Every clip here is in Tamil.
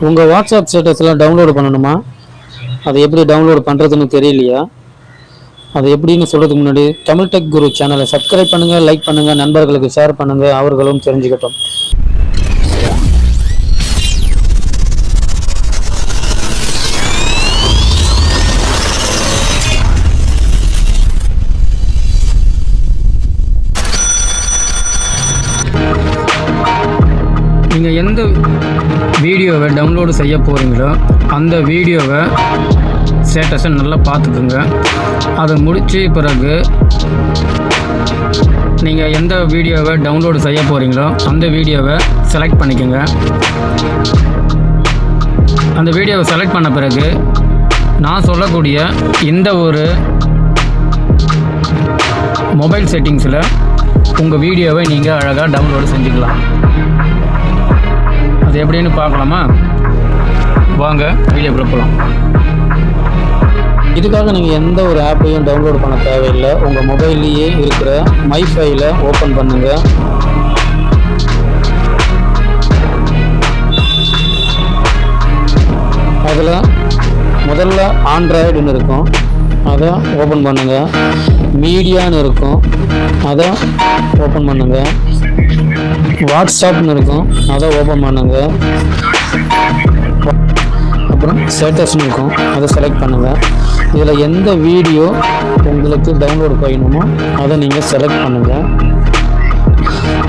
உங்கள் வாட்ஸ்அப் ஸ்டேட்டஸ்லாம் டவுன்லோடு பண்ணணுமா? அதை எப்படி டவுன்லோடு பண்ணுறதுன்னு தெரியலையா? அது எப்படின்னு சொல்கிறதுக்கு முன்னாடி தமிழ் டெக் குரு சேனலை சப்ஸ்கிரைப் பண்ணுங்கள், லைக் பண்ணுங்கள், நண்பர்களுக்கு ஷேர் பண்ணுங்கள், அவர்களும் தெரிஞ்சுக்கட்டும். நீங்கள் எந்த வீடியோவை டவுன்லோடு செய்ய போகிறீங்களோ அந்த வீடியோவை ஸ்டேட்டஸை நல்லா பார்த்துக்குங்க. அதை முடித்த பிறகு நீங்கள் எந்த வீடியோவை டவுன்லோடு செய்ய போகிறீங்களோ அந்த வீடியோவை செலக்ட் பண்ணிக்கோங்க. அந்த வீடியோவை செலக்ட் பண்ண பிறகு நான் சொல்லக்கூடிய இந்த ஒரு மொபைல் செட்டிங்ஸில் உங்கள் வீடியோவை நீங்கள் அழகாக டவுன்லோடு செஞ்சுக்கலாம். அது எப்படின்னு பார்க்கலாமா? வாங்க வீடியோக்குள்ளே போகலாம். இதுக்காக நீங்கள் எந்த ஒரு ஆப்பையும் டவுன்லோட் பண்ண தேவையில்லை. உங்கள் மொபைல்லையே இருக்கிற மை ஃபைலை ஓப்பன் பண்ணுங்கள். அதில் முதல்ல ஆண்ட்ராய்டுன்னு இருக்கும், அதை ஓப்பன் பண்ணுங்கள். மீடியான்னு இருக்கும், அதை ஓப்பன் பண்ணுங்கள். வாட்ஸ்அப்னு இருக்கும், அதை ஓப்பன் பண்ணுங்கள். அப்புறம் ஸ்டேட்டஸ்னு இருக்கும், அதை செலக்ட் பண்ணுங்கள். இதில் எந்த வீடியோ உங்களுக்கு டவுன்லோட் பண்ணணுமோ அதை நீங்கள் செலக்ட் பண்ணுங்கள்.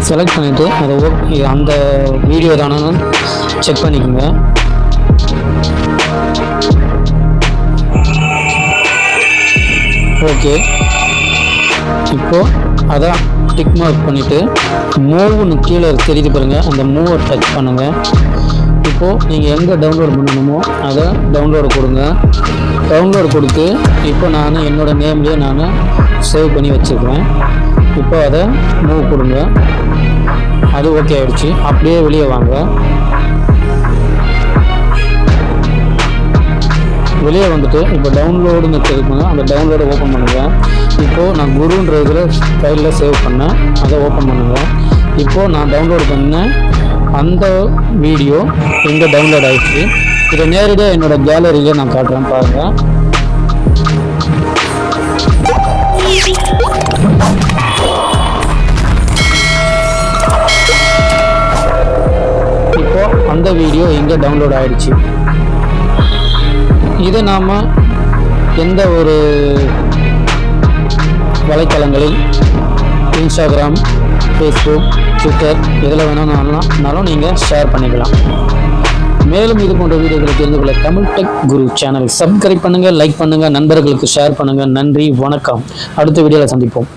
செலக்ட் பண்ணிவிட்டு அதை அந்த வீடியோ தானே செக் பண்ணிக்கோங்க. ஓகே, இப்போது அதை டிக் மார்க் பண்ணிவிட்டு மூவ்னு கீழே தெரியுது பாருங்கள், அந்த மூவை டச் பண்ணுங்கள். இப்போது நீங்கள் எங்கே டவுன்லோட் பண்ணணுமோ அதை டவுன்லோடு கொடுங்க. டவுன்லோடு கொடுத்து இப்போ நான் என்னோடய நேம்லேயே நான் சேவ் பண்ணி வச்சுருக்கிறேன். இப்போ அதை மூவ் கொடுங்க. அது ஓகே ஆகிடுச்சு. அப்படியே வெளியே வாங்க. வெளியே வந்துட்டு இப்போ டவுன்லோடுன்னு தெரியுங்க, அந்த டவுன்லோடை ஓப்பன் பண்ணுங்கள். இப்போது நான் குருன்ற இதில் ஃபைலில் சேவ் பண்ணேன், அதை ஓப்பன் பண்ணுங்கள். இப்போது நான் டவுன்லோடு பண்ண அந்த வீடியோ எங்கே டவுன்லோட் ஆகிடுச்சு. இதை நேரடியாக என்னோடய கேலரியில் நான் காட்டுறேன் பாருங்கள். இப்போது அந்த வீடியோ எங்கே டவுன்லோட் ஆகிடுச்சு. இதை நாம் எந்த ஒரு வலைத்தளங்களில் இன்ஸ்டாகிராம், ஃபேஸ்புக், ட்விட்டர் இதில் வேணும்னாலும் நீங்கள் ஷேர் பண்ணிக்கலாம். மேலும் இது போன்ற வீடியோக்களை தெரிந்து கொள்ள தமிழ் டெக் குரு சேனல் சப்ஸ்கிரைப் பண்ணுங்கள், லைக் பண்ணுங்கள், நண்பர்களுக்கு ஷேர் பண்ணுங்கள். நன்றி, வணக்கம். அடுத்த வீடியோவில் சந்திப்போம்.